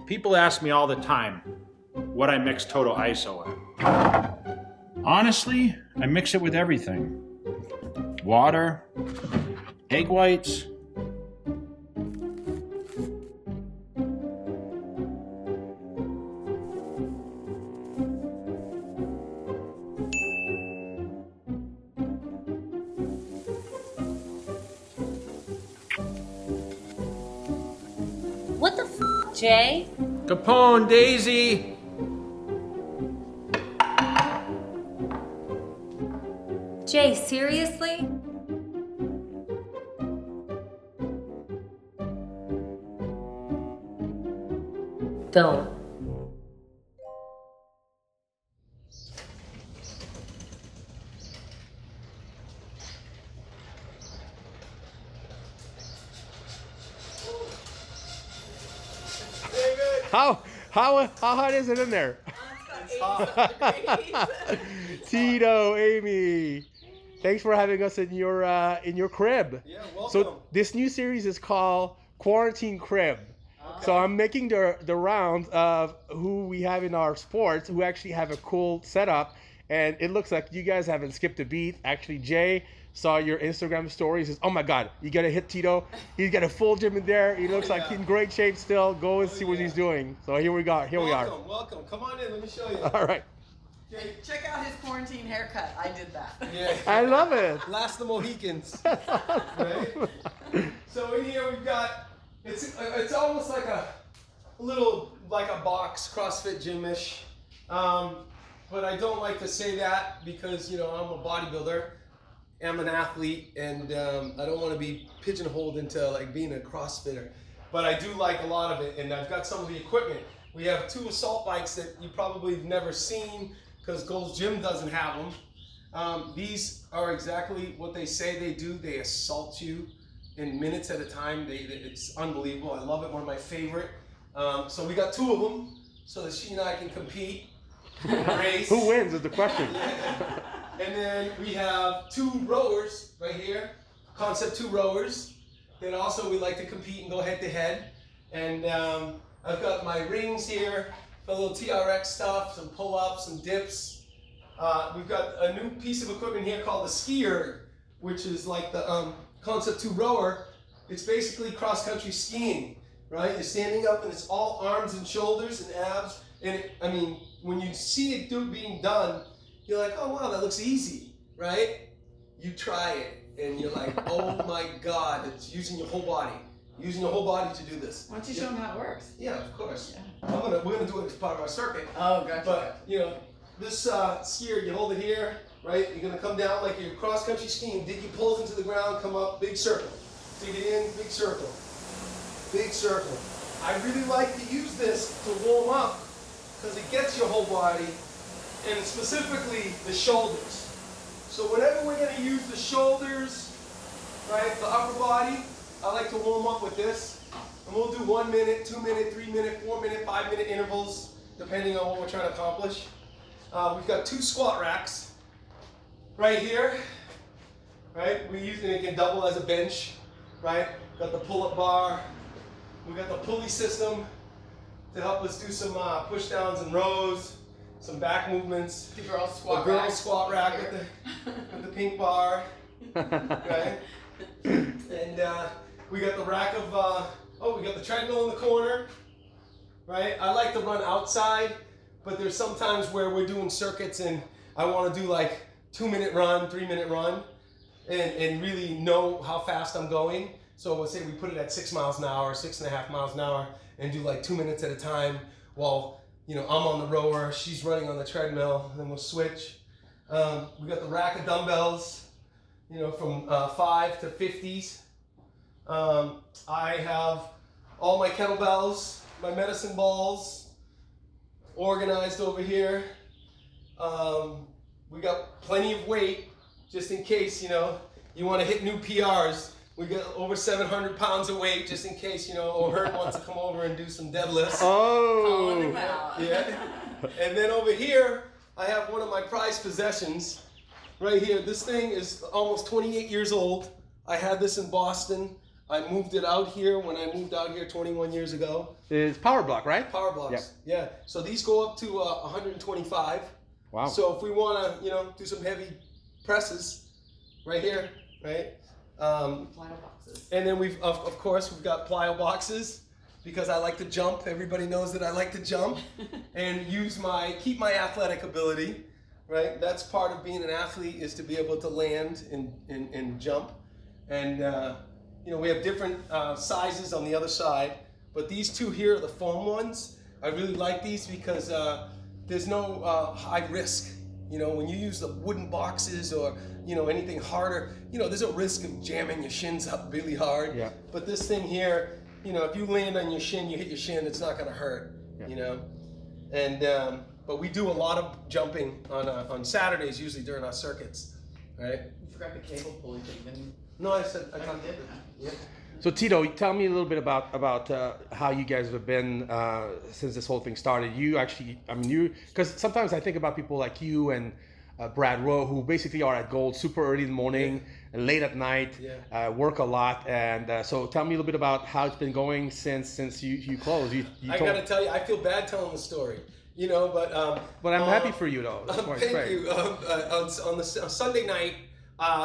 People ask me all the time what I mix Toto ISO in. Honestly, I mix it with everything. Water, egg whites. What the f, Jay? Capone, Daisy. Jay, seriously? Don't. How hot is it in there? Tito, Amy, thanks for having us in your crib. Yeah, welcome. So this new series is called Quarantine Crib. Okay. So I'm making the rounds of who we have in our sports who actually have a cool setup, and it looks like you guys haven't skipped a beat. Actually, Jay saw your Instagram stories. Says, "Oh my God, you gotta hit Tito. He's got a full gym in there. He looks like he's in great shape still. Go and see what he's doing." So here we go. Here we are. Welcome. Come on in. Let me show you. All right. Okay. Check out his quarantine haircut. I did that. Yeah. I love it. Last the Mohicans. Right? So in here we've got it's almost like a little like a box CrossFit gym-ish. But I don't like to say that because I'm a bodybuilder. I'm an athlete, and I don't want to be pigeonholed into like being a CrossFitter, but I do like a lot of it, and I've got some of the equipment. We have 2 assault bikes that you probably have never seen because Gold's Gym doesn't have them. These are exactly what they say they do. They assault you in minutes at a time. It's unbelievable. I love it. One of my favorite. So we got 2 of them so that she and I can compete in a race. Who wins is the question. And then we have 2 rowers right here, Concept 2 rowers. Then also we like to compete and go head to head. And I've got my rings here, a little TRX stuff, some pull-ups, some dips. We've got a new piece of equipment here called the skier, which is like the Concept 2 rower. It's basically cross-country skiing, right? You're standing up and it's all arms and shoulders and abs. And when you see it being done, you're like, oh wow, that looks easy, right? You try it and you're like, oh my God, it's using your whole body. Using your whole body to do this. Why don't you show them how it works? Yeah, of course. Yeah. We're gonna do it as part of our circuit. Oh, gotcha. But this skier, you hold it here, right? You're gonna come down like you're cross country skiing, dig your poles into the ground, come up, big circle. Dig it in, big circle. Big circle. I really like to use this to warm up because it gets your whole body, and specifically the shoulders. So whenever we're going to use the shoulders, right, the upper body, I like to warm up with this. And we'll do 1 minute, 2 minute, 3 minute, 4 minute, 5 minute intervals, depending on what we're trying to accomplish. We've got 2 squat racks right here, right? We use it can double as a bench, right? Got the pull-up bar. We've got the pulley system to help us do some push downs and rows. Some back movements. The girls squat rack. rack. Squat rack with the pink bar, right? And we got the rack of, we got the treadmill in the corner, right? I like to run outside, but there's sometimes where we're doing circuits and I want to do like 2 minute run, 3 minute run, and really know how fast I'm going. So let's say we put it at 6 miles an hour, 6.5 miles an hour, and do like 2 minutes at a time while I'm on the rower, she's running on the treadmill, and then we'll switch. We got the rack of dumbbells, from 5 to 50s. I have all my kettlebells, my medicine balls, organized over here. We got plenty of weight, just in case, you want to hit new PRs. We got over 700 pounds of weight, just in case, O'Hearn wants to come over and do some deadlifts. Calling him out. Yeah. And then over here, I have one of my prized possessions. Right here, this thing is almost 28 years old. I had this in Boston. I moved it out here when I moved out here 21 years ago. It's power block, right? Power blocks. Yeah. So these go up to 125. Wow. So if we want to, do some heavy presses, right here, right? Flannel boxes. And then we've, of course, we've got plyo boxes because I like to jump. Everybody knows that I like to jump and keep my athletic ability, right? That's part of being an athlete, is to be able to land and jump. And, we have different sizes on the other side, but these two here are the foam ones. I really like these because there's no high risk. When you use the wooden boxes or, anything harder, there's a risk of jamming your shins up really hard. Yeah. But this thing here, if you land on your shin, you hit your shin, it's not going to hurt, And, but we do a lot of jumping on Saturdays, usually during our circuits, right? You forgot the cable pulley thing, didn't No, I said, I you? talked Did? yeah. So Tito, tell me a little bit about how you guys have been since this whole thing started. You actually, because sometimes I think about people like you and Brad Rowe, who basically are at Gold super early in the morning and late at night, work a lot. And so tell me a little bit about how it's been going since you closed. I got to tell you, I feel bad telling the story, but I'm happy for you though. Thank you. On Sunday night,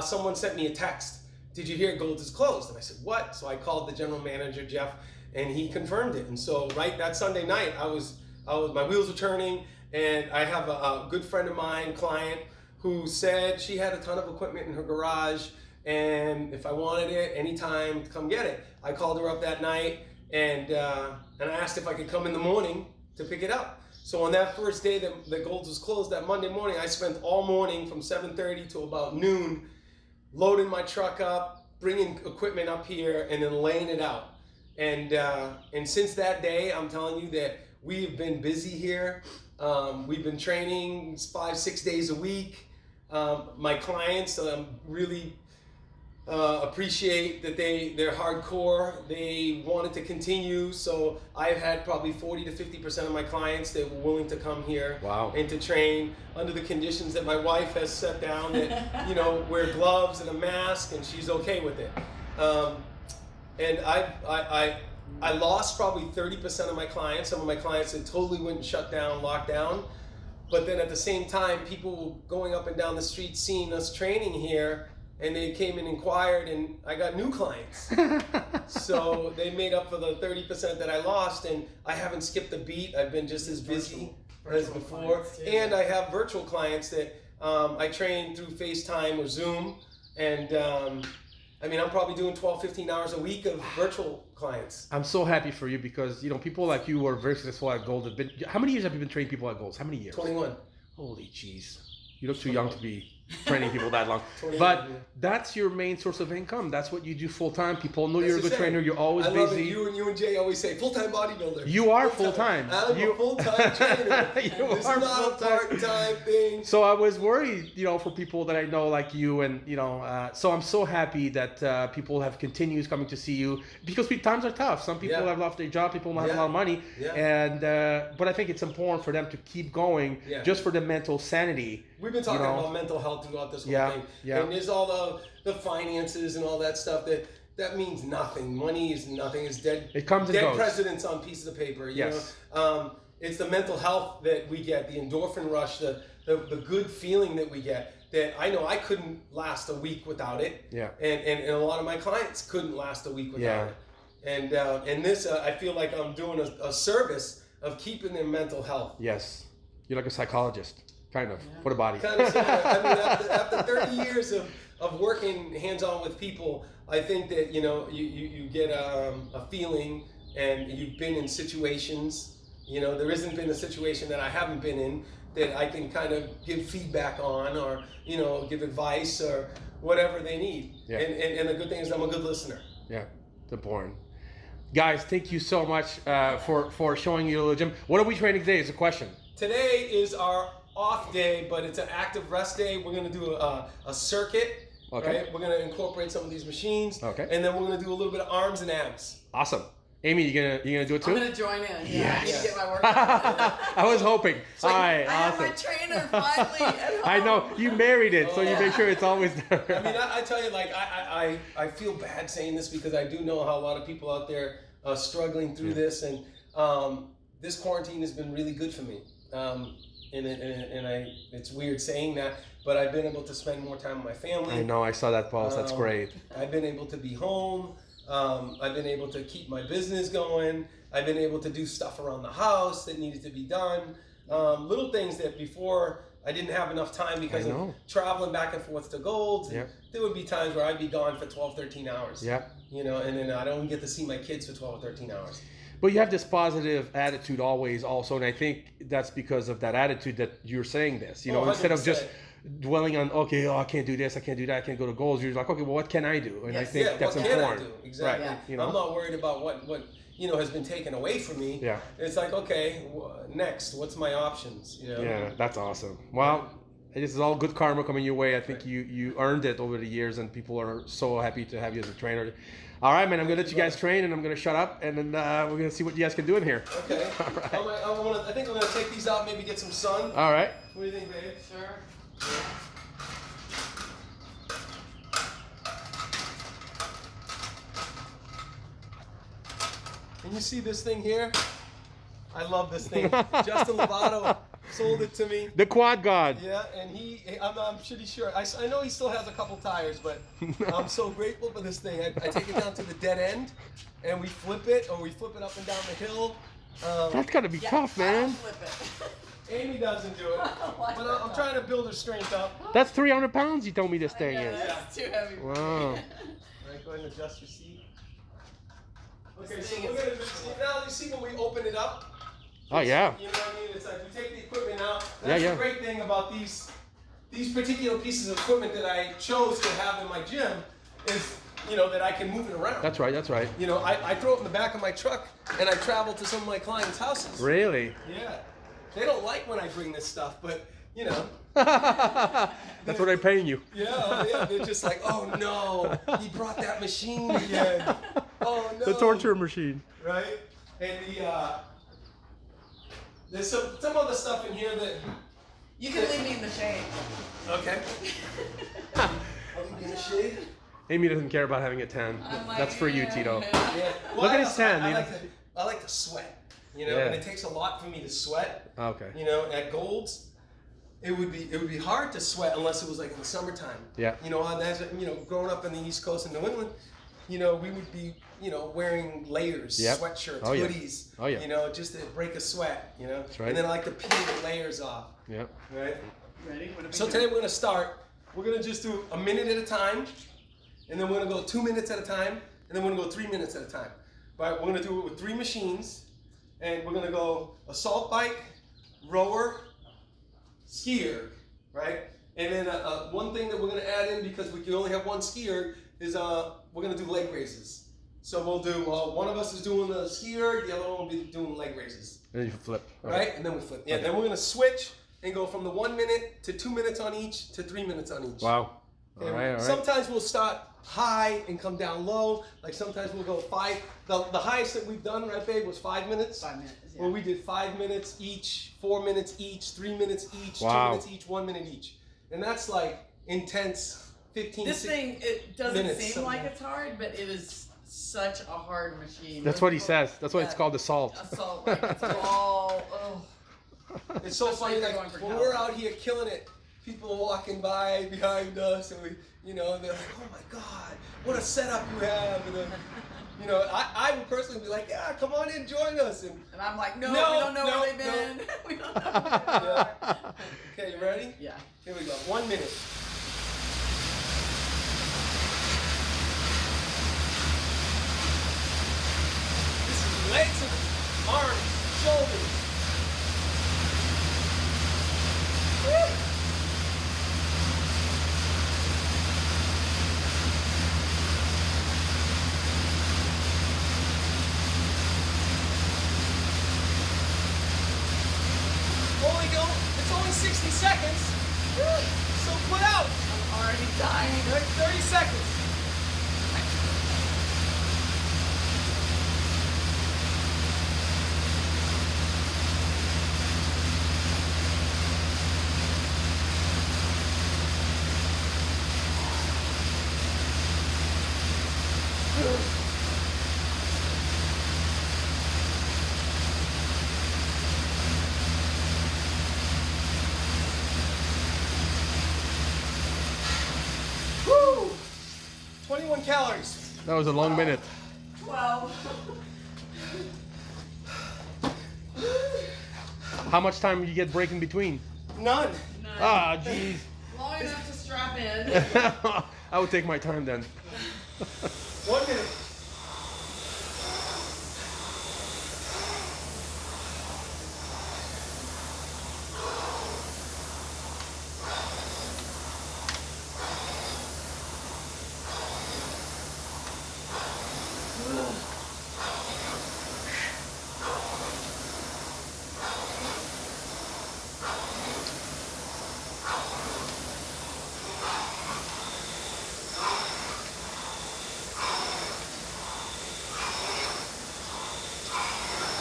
someone sent me a text. Did you hear Gold is closed? And I said, what? So I called the general manager, Jeff, and he confirmed it. And so right that Sunday night, my wheels were turning, and I have a good friend of mine, client, who said she had a ton of equipment in her garage, and if I wanted it anytime, come get it. I called her up that night, and I asked if I could come in the morning to pick it up. So on that first day that Gold's was closed, that Monday morning, I spent all morning from 7:30 to about noon loading my truck up, bringing equipment up here, and then laying it out. And since that day, I'm telling you that we've been busy here. We've been training 5-6 days a week. My clients really appreciate that they're hardcore. They wanted to continue, so I've had probably 40 to 50% of my clients that were willing to come here and to train under the conditions that my wife has set down, that wear gloves and a mask, and she's okay with it. And I lost probably 30% of my clients. Some of my clients that totally went and shut down, locked down. But then at the same time, people going up and down the street seeing us training here, and they came and inquired, and I got new clients. So they made up for the 30% that I lost, and I haven't skipped a beat. I've been just as busy as before. And I have virtual clients that I train through FaceTime or Zoom, and I'm probably doing 12, 15 hours a week of virtual clients. I'm so happy for you because, people like you who are very successful at Gold. How many years have you been training people at Gold? How many years? 21. Holy jeez. You look too young to be training people that long. 21, But that's your main source of income. That's what you do full time. People know you're a good trainer. You're always I love busy. it. You and Jay always say full-time bodybuilder. You are full-time. I'm a full-time trainer. You It's are not a part-time thing. So I was worried, for people that I know like you, and so I'm so happy that people have continues coming to see you because times are tough. Some people have lost their job, people don't have a lot of money, and but I think it's important for them to keep going just for the mental sanity. We've been talking about mental health throughout this whole thing, and there's all the finances and all that stuff that means nothing. Money is nothing. It's dead. It comes and dead goes. presidents on pieces of paper. You Yes. know? It's the mental health that we get, the endorphin rush, the good feeling that we get. That I know I couldn't last a week without it. Yeah. And a lot of my clients couldn't last a week without it. And this I feel like I'm doing a service of keeping their mental health. Yes. You're like a psychologist. Kind of, for the body. Kind of, after 30 years of working hands-on with people, I think that you get a feeling, and you've been in situations. There hasn't been a situation that I haven't been in that I can kind of give feedback on, or give advice or whatever they need. Yeah. And the good thing is I'm a good listener. Yeah, it's important. Guys, thank you so much for showing you the gym. What are we training today? Is a question. Today is our off day, but it's an active rest day. We're going to do a circuit. Okay. Right? We're going to incorporate some of these machines. Okay. And then we're going to do a little bit of arms and abs. Awesome. Amy, you gonna do it too? I'm gonna join in. Yeah, I need Yes. to get my workout. I was hoping. All right, I have awesome. my trainer finally at home. I know you married it, so you make sure it's always there. I mean, I tell you, like, I feel bad saying this because I do know how a lot of people out there are struggling through this, and this quarantine has been really good for me. It's weird saying that, but I've been able to spend more time with my family. I know, I saw that post. That's great. I've been able to be home. I've been able to keep my business going. I've been able to do stuff around the house that needed to be done. Little things that before I didn't have enough time because of traveling back and forth to Golds. Yeah. There would be times where I'd be gone for 12, 13 hours. Yeah. You know, and then I don't get to see my kids for 12 or 13 hours. But you have this positive attitude always also, and I think that's because of that attitude that you're saying this. You know, instead of just dwelling on, okay, oh, I can't do this, I can't do that, I can't go to Goals. You're like, okay, well, what can I do? And I think that's what can important. I do? Exactly. Right. You know? I'm not worried about what has been taken away from me. Yeah. It's like, okay, next, what's my options? You know? Yeah, that's awesome. Well, this is all good karma coming your way. I think you earned it over the years, and people are so happy to have you as a trainer. All right, man, I'm going to let you guys train, and I'm going to shut up, and then we're going to see what you guys can do in here. Okay. All right. I think I'm going to take these out, maybe get some sun. All right. What do you think, babe? Sure. Can you see this thing here? I love this thing. Justin Lovato sold it to me. The Quad God. Yeah, and I'm pretty sure. I know he still has a couple tires, but I'm so grateful for this thing. I take it down to the dead end, and we flip it, or we flip it up and down the hill. That's got to be tough, man. I'll flip it. Amy doesn't do it, but I'm trying to build her strength up. That's 300 pounds you told me this thing is. It's too heavy for me. Wow. All right, go ahead and adjust your seat. Okay, so we're gonna now you see when we open it up. Oh, yeah. You know what I mean? It's like we take the equipment out. Yeah, That's yeah. the great thing about these particular pieces of equipment that I chose to have in my gym is, that I can move it around. That's right, that's right. I throw it in the back of my truck and I travel to some of my clients' houses. Really? Yeah. They don't like when I bring this stuff, but That's what they're paying you. Yeah, they're just like, oh no, he brought that machine again. Oh no. The torture machine. Right? And there's some other stuff in here that You can leave me in the shade. okay. I'll leave you in the shade. Amy doesn't care about having a tan. I'm like, That's for you, Tito. Yeah. Look at his tan, I like to sweat. Yeah. And it takes a lot for me to sweat. Okay. At Golds, it would be hard to sweat unless it was like in the summertime. Yeah. As growing up in the East Coast in New England, we would be, wearing layers, Yep. sweatshirts, Oh, yeah. hoodies. Oh, yeah. Just to break a sweat. That's right. And then I like to peel the layers off. Yeah. Right. Ready? What are we So doing? today we're gonna start. We're gonna just do a minute at a time, and then we're gonna go 2 minutes at a time, and then we're gonna go 3 minutes at a time. Right? We're gonna do it with 3 machines, and we're gonna go assault bike, rower, skier, right? And then one thing that we're gonna add in because we can only have one skier is we're gonna do leg raises. So we'll do one of us is doing the skier, the other one will be doing leg raises, And then you flip. right? And then we flip. Yeah. Okay. Then we're gonna switch and go from the 1 minute to 2 minutes on each to 3 minutes on each. Wow. All And right, all right. Sometimes we'll start high and come down low. Like sometimes we'll go 5. The highest that we've done, right, babe, was 5 minutes. 5 minutes. Yeah. Where we did 5 minutes each, 4 minutes each, 3 minutes each, Wow. 2 minutes each, 1 minute each. And that's like intense 15 This 16 thing, it doesn't minutes, seem something like like it's hard, but it is such a hard machine. That's what he says. That's why it's called assault. Assault, like it's all, It's so funny, Especially if they're like going for when calories. we're out here killing it, people are walking by behind us, and they're like, "Oh my God, what a setup you have!" And I would personally be like, "Yeah, come on in, join us." And And I'm like, no, No, we don't know no, where they've been. We don't know where they are. okay, you ready? Yeah. Here we go. 1 minute. This is legs and arms, shoulders. Woo! It's only 60 seconds. So put out. I'm already dying. Like 30 seconds. 21 calories. That was a long minute. 12. How much time do you get break in between? None. Ah, jeez. Long enough to strap in. I would take my time then. 1 minute.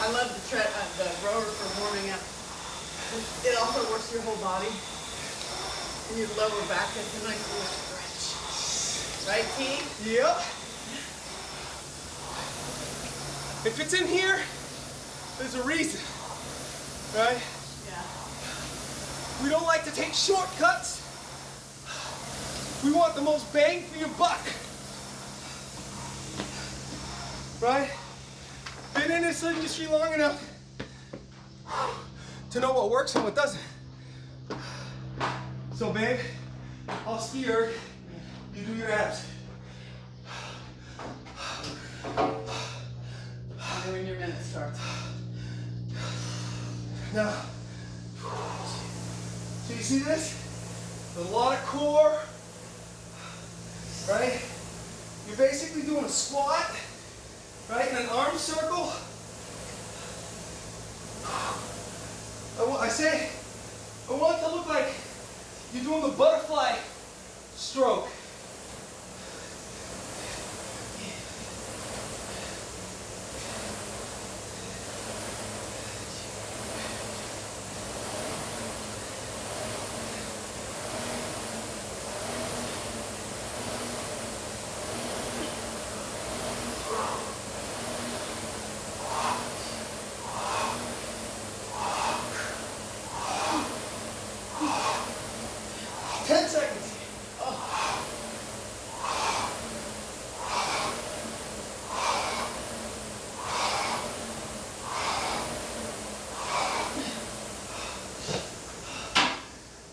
I love the rower for warming up. It also works your whole body. And your lower back is a nice little stretch. Right, T? Yep. If it's in here, there's a reason, right? Yeah. We don't like to take shortcuts. We want the most bang for your buck. Right? Been in this industry long enough to know what works and what doesn't. So babe, I'll steer, you do your abs. I know when your minute starts. Now, so you see this? There's a lot of core, right? You're basically doing a squat, right, in an arm circle. I want it to look like you're doing the butterfly stroke.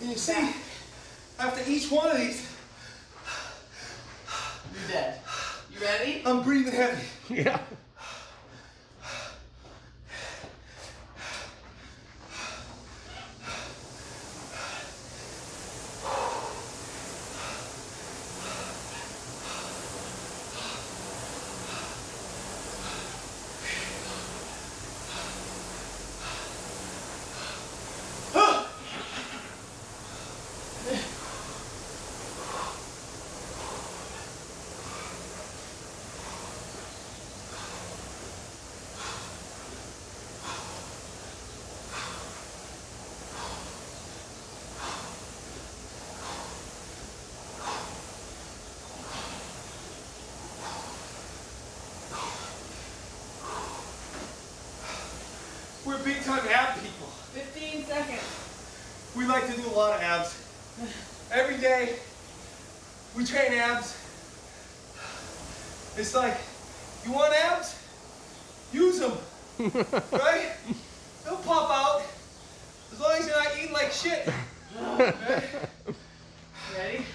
And you see, after each one of these, You're dead. You ready? I'm breathing heavy. Yeah. We're big time ab people. 15 seconds. We like to do a lot of abs. Every day, we train abs. It's like, you want abs? Use them, right? They'll pop out as long as you're not eating like shit. Right? Ready?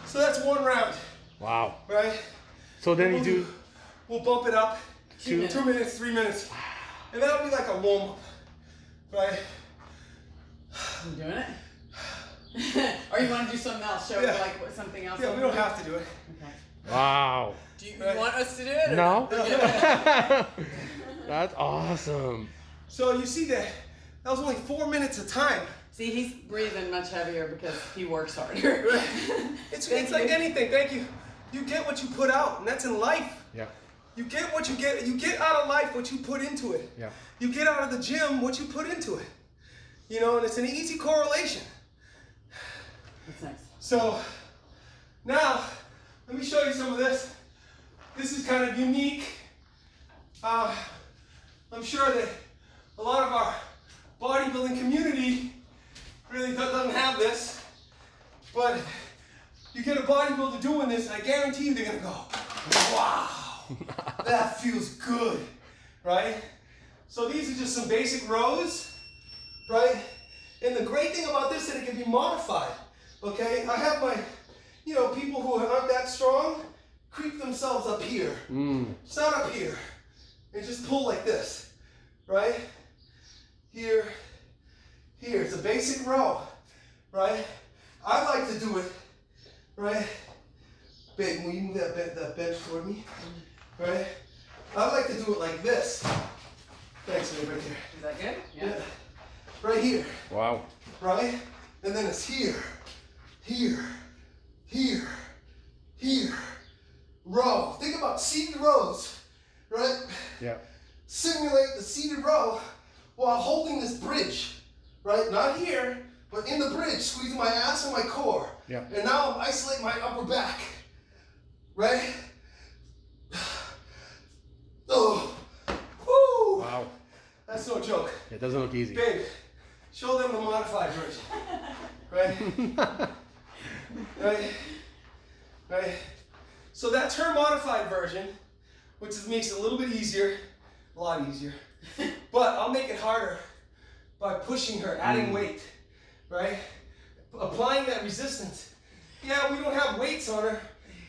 So that's one round, Wow. right? So then you do We'll bump it up Two. 2 minutes, 3 minutes. And that'll be like a warm up, right? You doing it? Or you want to do something else? Show Yeah. like what, something else? Yeah, we don't have to do it. Okay. wow. Do you want us to do it? Or No. not? That's awesome. So you see that was only 4 minutes of time. See, he's breathing much heavier because he works harder. It's Thank like you. anything, thank you. You get what you put out, and that's in life. Yeah. You get what you get. You get out of life what you put into it. Yeah. You get out of the gym what you put into it. You know, and it's an easy correlation. That's nice. So now, let me show you some of this. This is kind of unique. I'm sure that a lot of our bodybuilding community really doesn't have this, but you get a bodybuilder doing this, I guarantee you they're gonna go, that feels good, right? So these are just some basic rows, right? And the great thing about this is that it can be modified, okay? I have my, you know, people who aren't that strong creep themselves up here. Start up here and just pull like this, right? Here, here. It's a basic row, right? I like to do it, right? Babe, will you move that bench toward me? Right? I like to do it like this. Thanks, babe, right there. Is that good? Yeah. Right here. Wow. Right? And then it's here, here, here, here. Row. Think about seated rows, right? Yeah. Simulate the seated row while holding this bridge, right? Not here, but in the bridge, squeezing my ass and my core. Yeah. And now I'm isolating my upper back, right? Oh, woo! Wow. That's no joke. It doesn't look easy. Babe, show them the modified version, right? Right? Right? So that's her modified version, which makes it a little bit easier, a lot easier. But I'll make it harder by pushing her, adding weight, right? Applying that resistance. Yeah, we don't have weights on her,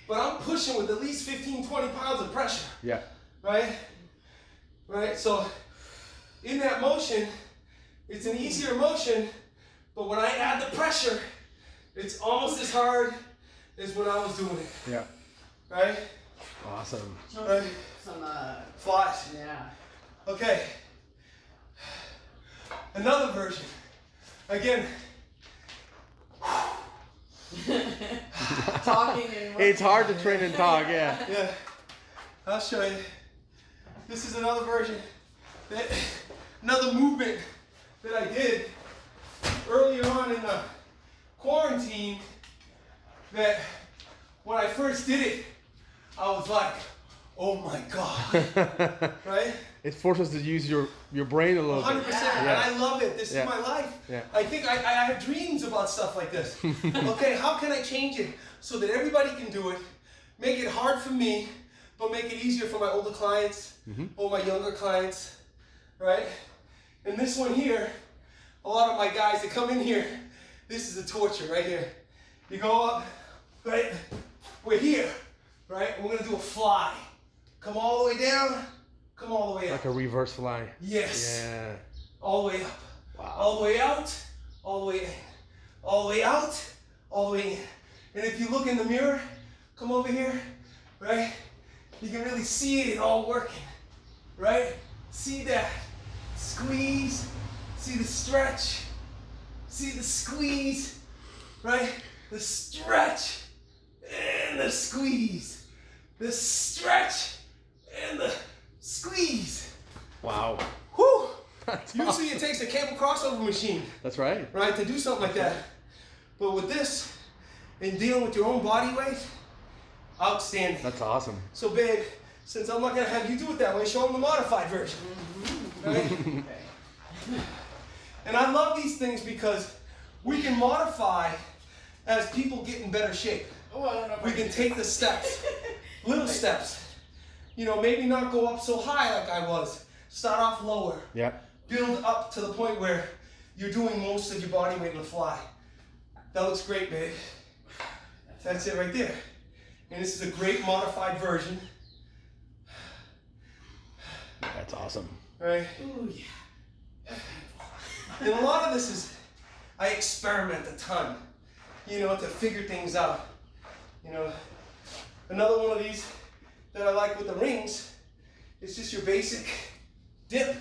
but I'm pushing with at least 15, 20 pounds of pressure, Yeah. right? Right, so in that motion, it's an easier motion, but when I add the pressure, it's almost as hard as when I was doing it, Yeah. right? Awesome. Right. Some, Flies. yeah. Okay. Another version. Again. Talking and It's hard to train and talk, yeah. Yeah. I'll show you. This is another version. Another movement that I did earlier on in the quarantine that when I first did it, I was like, oh my God, right? It forces us to use your brain a little 100%, bit. and Yeah. I love it. This Yeah. is my life. Yeah. I think I have dreams about stuff like this. Okay, how can I change it so that everybody can do it? Make it hard for me, but make it easier for my older clients or my younger clients, right? And this one here, a lot of my guys that come in here, this is a torture right here. You go up, right? We're here, right? We're gonna do a fly. Come all the way down, come all the way up. Like a reverse fly. Yes. Yeah. All the way up. Wow. All the way out, all the way in. All the way out, all the way in. And if you look in the mirror, come over here, right? You can really see it all working, right? See that squeeze, see the stretch, see the squeeze, right? The stretch and the squeeze. The stretch and the squeeze. Wow. Whew! That's Usually it takes a cable crossover machine, That's right. right, to do something like that. But with this, and dealing with your own body weight, outstanding. That's awesome. So babe, since I'm not gonna have you do it that way, show them the modified version. Right? And I love these things because we can modify as people get in better shape. Oh, I don't know if We I can take the steps, little steps. You know, maybe not go up so high like I was. Start off lower. Yeah. Build up to the point where you're doing most of your body weight in the fly. That looks great, babe. That's it right there. And this is a great modified version. That's awesome. Right? Ooh, yeah. And a lot of this is, I experiment a ton, you know, to figure things out. You know, another one of these that I like with the rings is just your basic dip,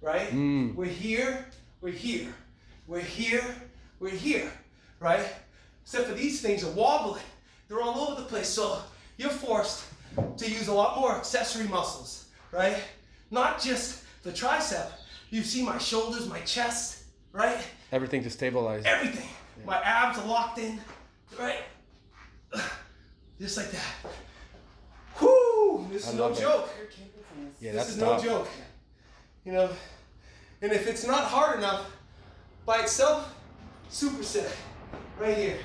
right? We're here, we're here, we're here, we're here, right? Except for these things are wobbling. They're all over the place, so you're forced to use a lot more accessory muscles, right? Not just the tricep. You see my shoulders, my chest, right? Everything to stabilize. Everything. My abs are locked in, right? Just like that. Whoo! This is no love it. joke. Yeah, This that's is no tough. joke. You know, and if it's not hard enough by itself, superset right here,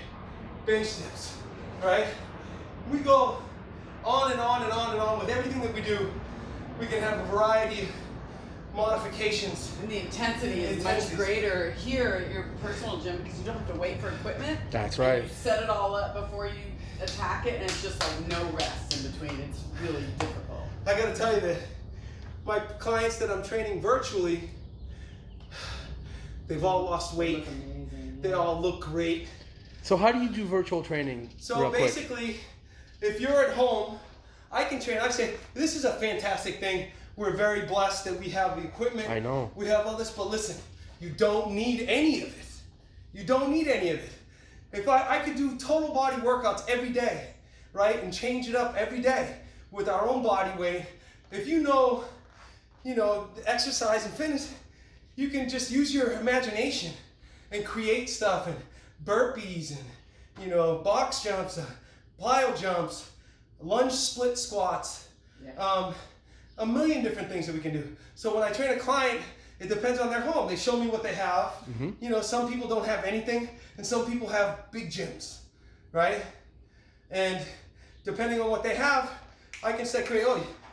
bench dips, right? We go on and on and on and on. With everything that we do, we can have a variety of modifications. And the intensity is much greater here at your personal gym because you don't have to wait for equipment. That's right. You set it all up before you attack it, and it's just like no rest in between. It's really difficult. I gotta tell you that my clients that I'm training virtually, they've all lost weight. They all look great. So how do you do virtual training? So real quick? basically, if you're at home, I can train. I say, this is a fantastic thing. We're very blessed that we have the equipment. I know. We have all this, but listen, you don't need any of it. You don't need any of it. If I could do total body workouts every day, right, and change it up every day with our own body weight, if you know, the exercise and fitness, you can just use your imagination and create stuff, and burpees and, box jumps, plyo jumps, lunge split squats, a million different things that we can do. So when I train a client, it depends on their home. They show me what they have. Some people don't have anything, and some people have big gyms, right? And depending on what they have, I can say,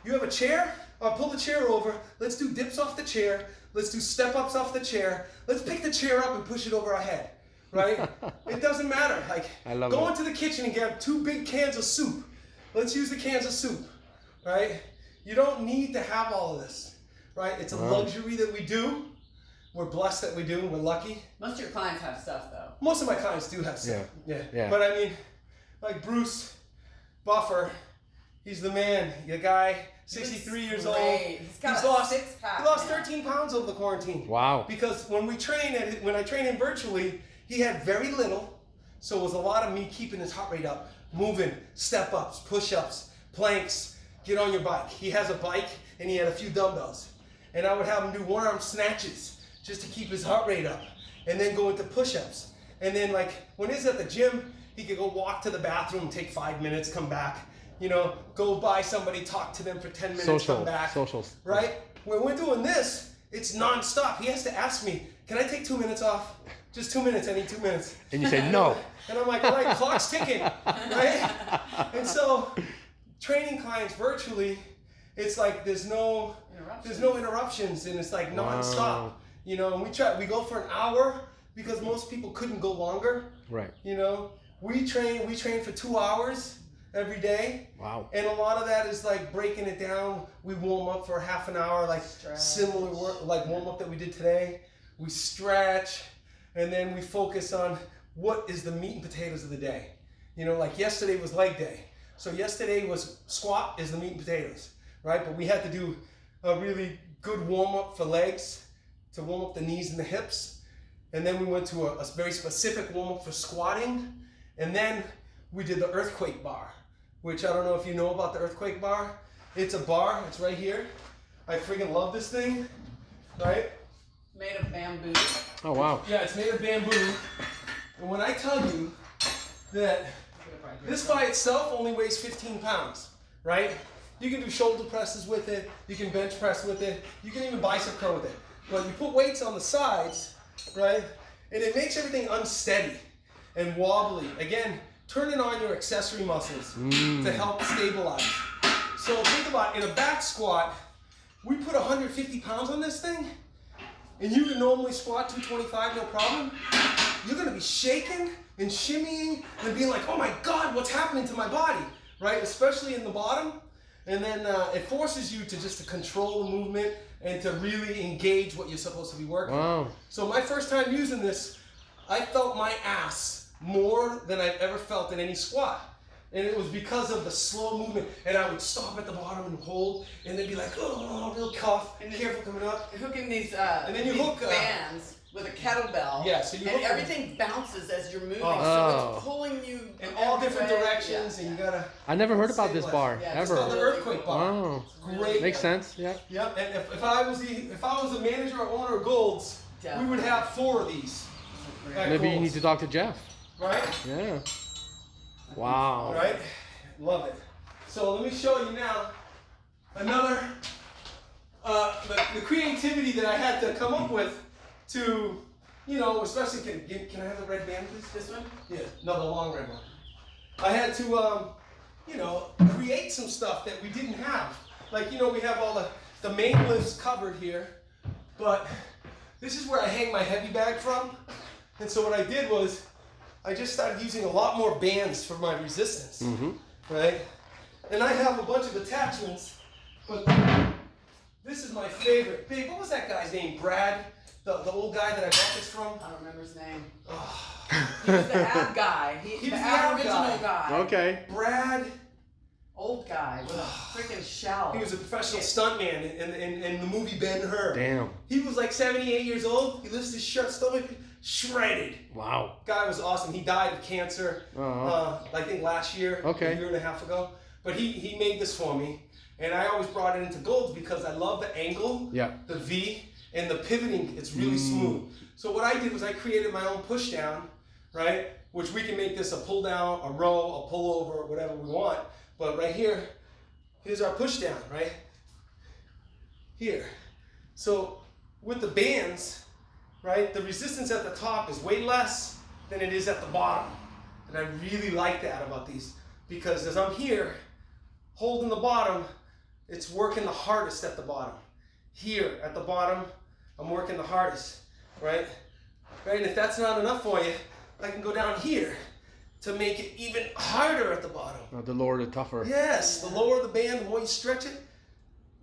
you have a chair? I'll pull the chair over. Let's do dips off the chair. Let's do step ups off the chair. Let's pick the chair up and push it over our head, right? It doesn't matter. Like, go into the kitchen and get 2 big cans of soup. Let's use the cans of soup, right? You don't need to have all of this, right? It's a luxury that we do. We're blessed that we do. We're lucky. Most of your clients have stuff, though. Most of my clients do have stuff. Yeah. But I mean, like Bruce Buffer, he's the man. The guy, 63 years old. He's lost 6 pack. He lost 13 pounds over the quarantine. Wow. Because when I train him virtually, he had very little. So it was a lot of me keeping his heart rate up, moving, step ups, push ups, planks. Get on your bike. He has a bike and he had a few dumbbells. And I would have him do 1-arm snatches just to keep his heart rate up. And then go into push-ups. And then when he's at the gym, he could go walk to the bathroom, take 5 minutes, come back. Go by somebody, talk to them for 10 minutes, come back. Socials. Right? When we're doing this, it's non-stop. He has to ask me, can I take 2 minutes off? Just 2 minutes, I need 2 minutes. And you say no. And I'm like, all right, clock's ticking, right? And so, training clients virtually, it's like there's no interruptions, and it's like non-stop. And we go for an hour because most people couldn't go longer. Right. We train for 2 hours every day. Wow. And a lot of that is like breaking it down. We warm up for half an hour, like similar work, like warm up that we did today. We stretch, and then we focus on what is the meat and potatoes of the day. Like yesterday was leg day. So yesterday was squat is the meat and potatoes, right? But we had to do a really good warm up for legs to warm up the knees and the hips. And then we went to a very specific warm up for squatting. And then we did the earthquake bar, which I don't know if you know about the earthquake bar. It's a bar, it's right here. I freaking love this thing, right? Made of bamboo. Oh, wow. Yeah, it's made of bamboo. And when I tell you that this by itself only weighs 15 pounds, right? You can do shoulder presses with it. You can bench press with it. You can even bicep curl with it. But you put weights on the sides, right? And it makes everything unsteady and wobbly. Again, turning on your accessory muscles to help stabilize. So think about in a back squat, we put 150 pounds on this thing, and you can normally squat 225, no problem. You're gonna be shaking and shimmying and being like, oh my God, what's happening to my body, right? Especially in the bottom. And then it forces you to control the movement and to really engage what you're supposed to be working. Wow. So my first time using this, I felt my ass more than I've ever felt in any squat. And it was because of the slow movement. And I would stop at the bottom and hold, and then be like, oh, real cuff, and careful coming up. Hooking these and then you these hook bands with a kettlebell. Yeah, so you and hook everything bounces as you're moving, Oh. so it's pulling you in all different every way. directions, and you gotta. I never heard about this bar, Yeah, It's called the ever. earthquake bar. Wow. Great. Makes sense, yeah. Yep. And if I was the manager or owner of Gold's, we would have 4 of these. at Maybe you Gold's, need to talk to Jeff. Right. Yeah. Wow. Right. Love it. So let me show you now another the creativity that I had to come up with to, especially can I have the red band please? This one? Yeah, no, the long red one. I had to you know, create some stuff that we didn't have. Like, you know, we have all the main lifts covered here, but this is where I hang my heavy bag from. And so what I did was I just started using a lot more bands for my resistance, right? And I have a bunch of attachments, but this is my favorite. Babe, what was that guy's name? Brad? The old guy that I bought this from? I don't remember his name. He was the ab guy. He was the Aboriginal guy. Okay. Brad. Old guy with a freaking shell. He was a professional stuntman in the movie Ben-Hur. Damn. He was like 78 years old. He lifts his shirt, stomach shredded. Wow. Guy was awesome. He died of cancer, I think last year, Okay. a year and a half ago. But he made this for me. And I always brought it into golds because I love the angle, the V, and the pivoting. It's really smooth. So what I did was I created my own push down, right? Which we can make this a pull down, a row, a pull over, whatever we want. But right here, here's our push down, right? Here. So with the bands, right, the resistance at the top is way less than it is at the bottom. And I really like that about these because as I'm here, holding the bottom, it's working the hardest at the bottom. Here at the bottom, I'm working the hardest, right? Right, and if that's not enough for you, I can go down here to make it even harder at the bottom. The lower, the tougher. Yes, the lower the band, the more you stretch it,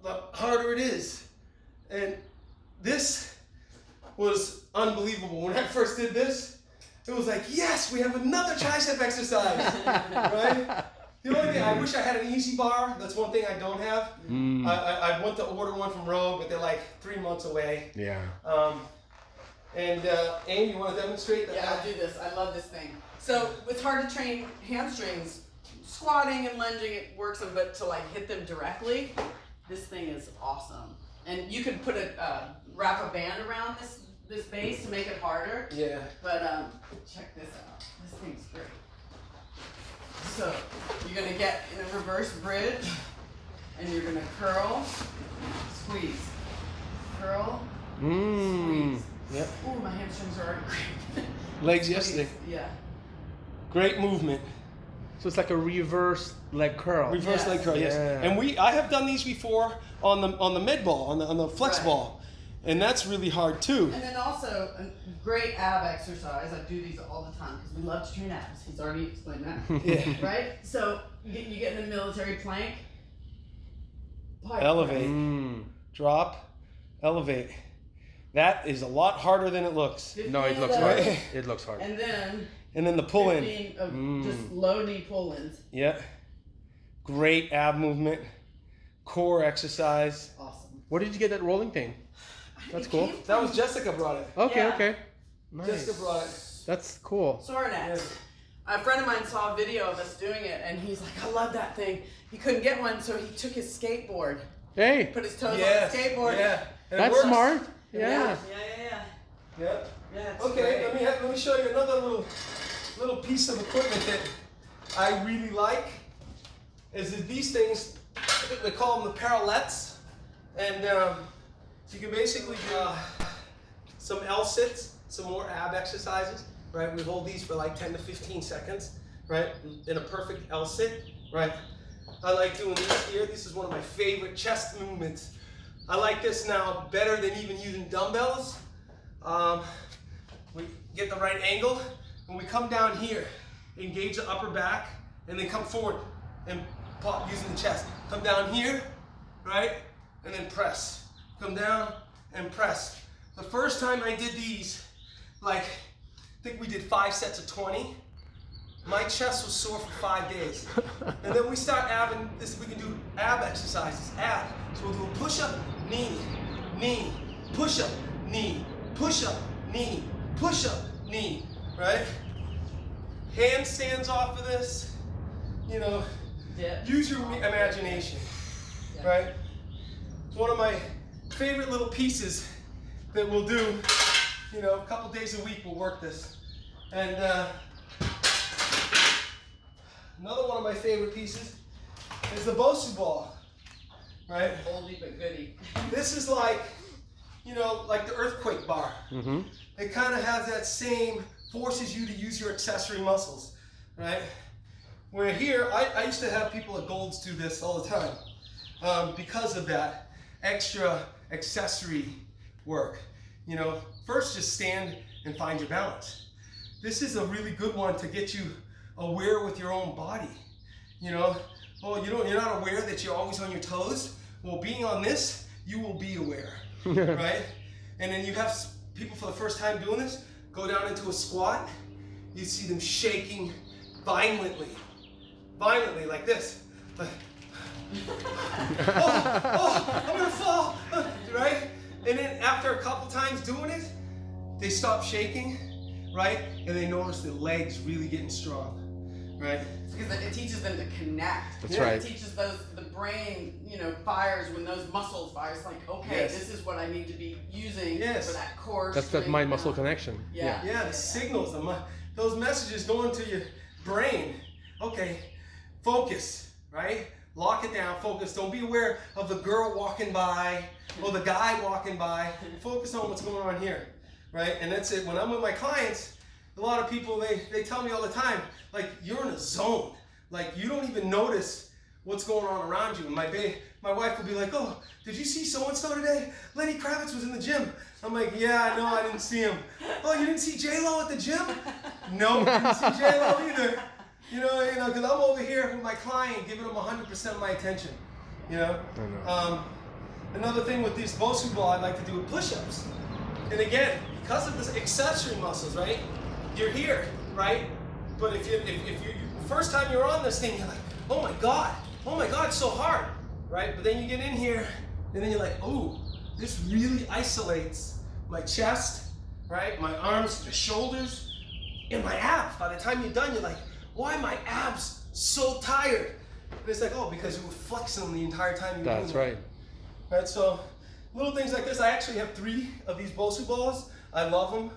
the harder it is. And this was unbelievable. When I first did this, it was like, yes, we have another tricep exercise, right? The only thing, I wish I had an easy bar. That's one thing I don't have. I want to order one from Rogue, but they're like 3 months away. Yeah. Amy, you want to demonstrate that? Yeah, I'll do this. I love this thing. So it's hard to train hamstrings. Squatting and lunging, it works them, but to like hit them directly, this thing is awesome. And you could put wrap a band around this base to make it harder. Yeah. But check this out. This thing's great. So you're gonna get in a reverse bridge, and you're gonna curl, squeeze, curl, squeeze. Yep. Ooh, my hamstrings are already great. Legs yesterday. Yeah. Great movement. So it's like a reverse leg curl. Reverse leg curl, yes. Yeah. And I have done these before on the med ball, on the flex Right. ball, and that's really hard too. And then also a great ab exercise. I do these all the time because we love to train abs. He's already explained that. Yeah. Right? So you get in a military plank. Pipe Elevate, drop, elevate. That is a lot harder than it looks. press. No, it 15 looks of hard. those, It looks hard. And then The pull in. 15 of just low knee pull-ins. Yeah. Great ab movement. Core exercise. Awesome. Where did you get that rolling thing? That's It cool. came That from was Jessica brought it. Okay, Yeah. okay. Nice. Jessica brought it. That's cool. Sorenets. Yeah. A friend of mine saw a video of us doing it, and he's like, "I love that thing." He couldn't get one, so he took his skateboard, Hey, put his toes Yes. on the skateboard. Yeah. And it that's works. smart. Yeah. Yeah. Yeah. It's Okay, great. let me show you another little piece of equipment that I really like. Is that these things, they call them the parallettes, and you can basically do some L-sits, some more ab exercises, right? We hold these for like 10 to 15 seconds, right? In a perfect L-sit, right? I like doing these here. This is one of my favorite chest movements. I like this now better than even using dumbbells. We get the right angle, and we come down here, engage the upper back, and then come forward and pop using the chest. Come down here, right? And then press. Come down and press. The first time I did these, like, I think we did 5 sets of 20. My chest was sore for 5 days. And then we start abbing this, we can do ab exercises, ab. So we'll do a push-up, knee, knee, push-up, knee, push-up, knee, push-up, knee, right? Handstands off of this, you know, Dip. use your imagination, right? It's one of my favorite little pieces that we'll do, you know, a couple days a week we'll work this. And another one of my favorite pieces is the Bosu ball, right? Oldie but goodie. This is like, you know, like the earthquake bar. Mm-hmm. It kind of has that same, forces you to use your accessory muscles, right? Where here, I used to have people at Gold's do this all the time because of that extra accessory work. You know, first just stand and find your balance. This is a really good one to get you aware with your own body. You know, oh, you're not aware that you're always on your toes. Well, being on this, you will be aware, right? And then you have people for the first time doing this, go down into a squat. You see them shaking violently like this. Like, oh, I'm gonna fall, right? And then after a couple times doing it, they stop shaking, right? And they notice their legs really getting strong, right? Because it teaches them to connect. That's right. It teaches the brain, you know, fires when those muscles fire. It's like, okay, Yes. this is what I need to be using Yes. for that core. That's that strength mind-muscle now. connection. Yeah. Yeah, the signals, those messages go into your brain. Okay, focus, right? Lock it down, focus. Don't be aware of the girl walking by or the guy walking by. Focus on what's going on here, right? And that's it. When I'm with my clients, a lot of people, they tell me all the time, like, you're in a zone. Like, you don't even notice what's going on around you. And my wife will be like, oh, did you see so-and-so today? Lenny Kravitz was in the gym. I'm like, yeah, no, I didn't see him. Oh, you didn't see J-Lo at the gym? No, didn't see J-Lo either. You know, because I'm over here with my client, giving them 100% of my attention. You know? Another thing with these Bosu ball, I like to do with push-ups. And again, because of this accessory muscles, right? You're here, right? But if you first time you're on this thing, you're like, oh my God, it's so hard, right? But then you get in here, and then you're like, oh, this really isolates my chest, right? My arms, my shoulders, and my abs. By the time you're done, you're like, why are my abs so tired? And it's like, oh, because you were flexing them the entire time you were doing That's that. right. Right, so little things like this. I actually have 3 of these Bosu balls. I love them.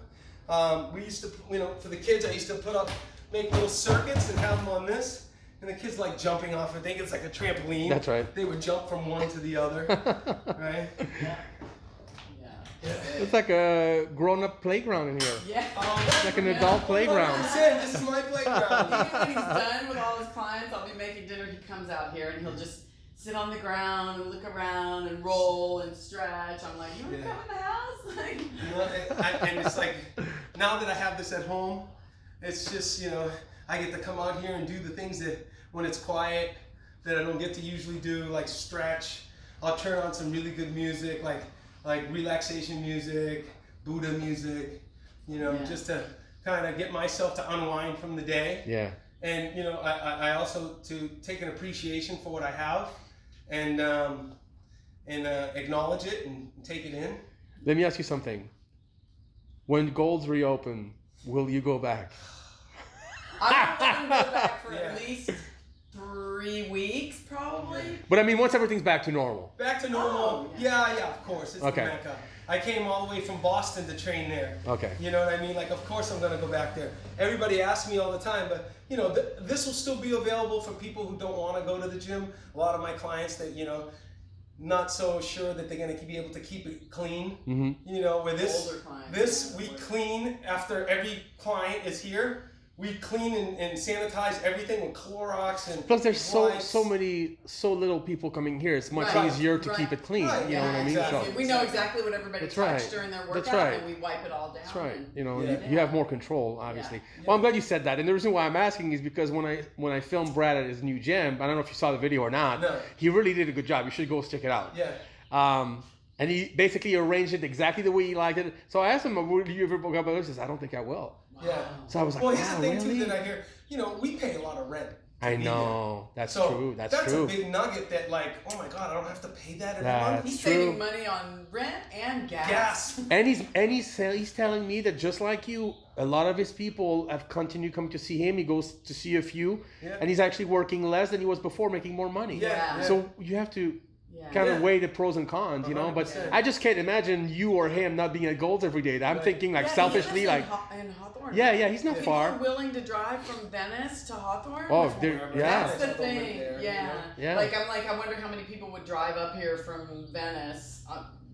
We used to, you know, for the kids, I used to make little circuits and have them on this. And the kids like jumping off it. Think it's like a trampoline. That's right. They would jump from one to the other, right? Yeah. It's like a grown-up playground in here. Yeah. It's like an adult playground. This is my playground. When he's done with all his clients, I'll be making dinner. He comes out here and he'll just sit on the ground and look around and roll and stretch. I'm like, you want to come in the house? Like, You know, and it's like, now that I have this at home, it's just, you know, I get to come out here and do the things that, when it's quiet, that I don't get to usually do, like stretch. I'll turn on some really good music, like relaxation music, Buddha music, you know, just to kind of get myself to unwind from the day. Yeah. And, you know, I also to take an appreciation for what I have and acknowledge it and take it in. Let me ask you something. When Gold's reopen, will you go back? I'm going to go back for Yeah. at least 3 weeks, probably. But I mean, once everything's back to normal. Back to normal. Oh, Yeah, of course. It's Okay. the Mecca. I came all the way from Boston to train there. Okay. You know what I mean? Like, of course I'm going to go back there. Everybody asks me all the time, but, you know, this will still be available for people who don't want to go to the gym. A lot of my clients that, you know, not so sure that they're going to be able to keep it clean. Mm-hmm. You know, where Older clients, this yeah. we clean after every client is here. We clean and sanitize everything with Clorox and Plus, there's wipes. so little people coming here. It's much Right. easier to Right. keep it clean. Right. You know what I mean? Exactly. So, We know exactly what everybody That's touched right. during their That's workout, right. and we wipe it all down. that's right. and- You know, Yeah. you have more control, obviously. Yeah. Well, I'm glad you said that. And the reason why I'm asking is because when I filmed Brad at his new gym, I don't know if you saw the video or not. No. He really did a good job. You should go check it out. Yeah. And he basically arranged it exactly the way he liked it. So I asked him, "Would you ever book up?" He says, "I don't think I will." Yeah. So I was like, Well, here's "Wow, the thing really?" too that I hear. You know, we pay a lot of rent. to I be know. That's here. So true. That's that's true. a big nugget that, like, oh my God, I don't have to pay that every That's month. He's true. saving money on rent and gas. Gas. And he's telling me that just like you, a lot of his people have continued coming to see him. He goes to see a few, Yeah. and he's actually working less than he was before, making more money. Yeah. Yeah. So you have to Yeah. kind of Yeah. weigh the pros and cons, you know. But 100%. I just can't imagine you or him not being at Gold's every day. I'm Right. thinking like Yeah, he selfishly, lives like in Hawthorne. yeah, he's not People far. are willing to drive from Venice to Hawthorne. Oh, Before there, everybody yeah. That's the People live thing. there, you Yeah. know? Yeah. I wonder how many people would drive up here from Venice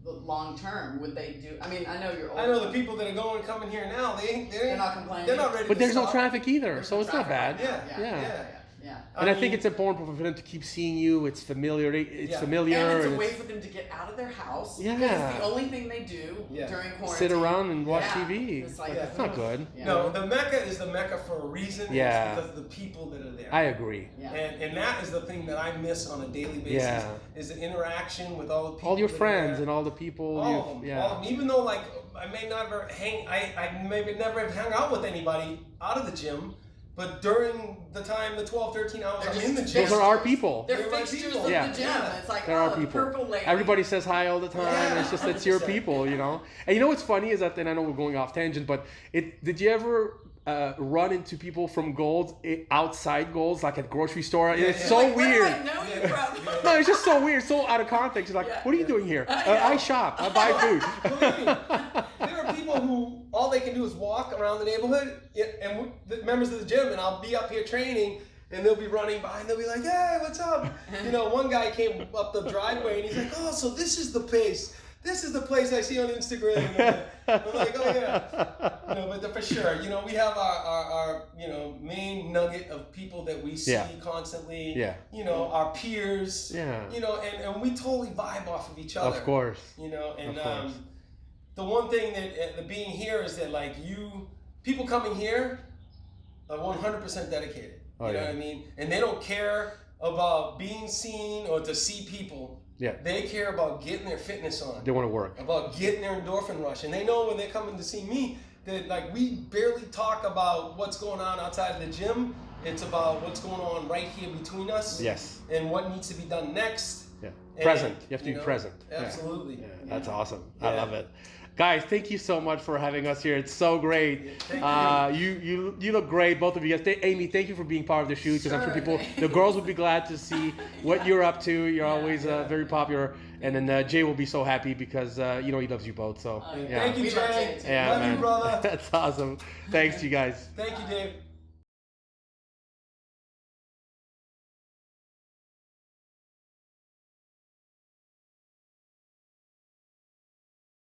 long term. Would they do? I mean, I know you're old. I know the people that are coming here now. They're They're not complaining. They're not ready. But to there's no stop. traffic either, There's so no it's not bad. traffic. Yeah. Yeah. Yeah. And I think it's important for them to keep seeing you. It's familiar. It's familiar. And it's a and way for them to get out of their house. Yeah. Because it's the only thing they do during quarantine. sit around and watch Yeah. TV. It's like, That's not good. Yeah. No, the Mecca is the Mecca for a reason. Yeah. It's because of the people that are there. I agree. Yeah. And that is the thing that I miss on a daily basis. Yeah. Is the interaction with all the people. All your that are friends there. and all the people. All of them. Yeah. All of them. Even though like I may never I maybe never have hung out with anybody out of the gym, but during the time, the 12, 13 hours They're I'm just in the gym. Those are our people. They're They're my fixtures people. of Yeah. the gym. It's like, There are the people. purple lady. Everybody says hi all the time. Yeah, It's just it's your 100%. people, you know. And you know what's funny is that, and I know we're going off tangent, but did you ever run into people from Gold's outside Gold's, like at grocery store? It's so Like, where do weird. I know you from? No, it's just so weird, so out of context. It's like, what are you doing here? I shop. I buy food. Believe me, there are people who all they can do is walk around the neighborhood, and the members of the gym, and I'll be up here training, and they'll be running by, and they'll be like, "Hey, what's up?" You know, one guy came up the driveway, and he's like, "Oh, so this is the place. This is the place I see on Instagram." And I'm like, "Oh yeah." You know, but for sure, you know, we have our main nugget of people that we see constantly. Yeah. You know, our peers. Yeah. You know, and we totally vibe off of each other. Of course. You know, and Of course. the one thing that the being here is that like people coming here are 100% dedicated. You know what I mean? And they don't care about being seen or to see people. Yeah. They care about getting their fitness on. They want to work. About getting their endorphin rush. And they know when they're coming to see me that like we barely talk about what's going on outside of the gym. It's about what's going on right here between us. Yes. And what needs to be done next. Yeah. And, Present. You have to be present. Absolutely. Yeah. That's awesome. Yeah. I love it. Guys, thank you so much for having us here. It's so great. Thank you look great, both of you guys. Amy, thank you for being part of the shoot, because I'm sure people, the girls would be glad to see what you're up to. You're always very popular, and then Jay will be so happy because he loves you both. So Thank you, We love Jay. Jay, too. yeah, Love man. you, brother. That's awesome. Thanks, you guys. Thank you, Dave.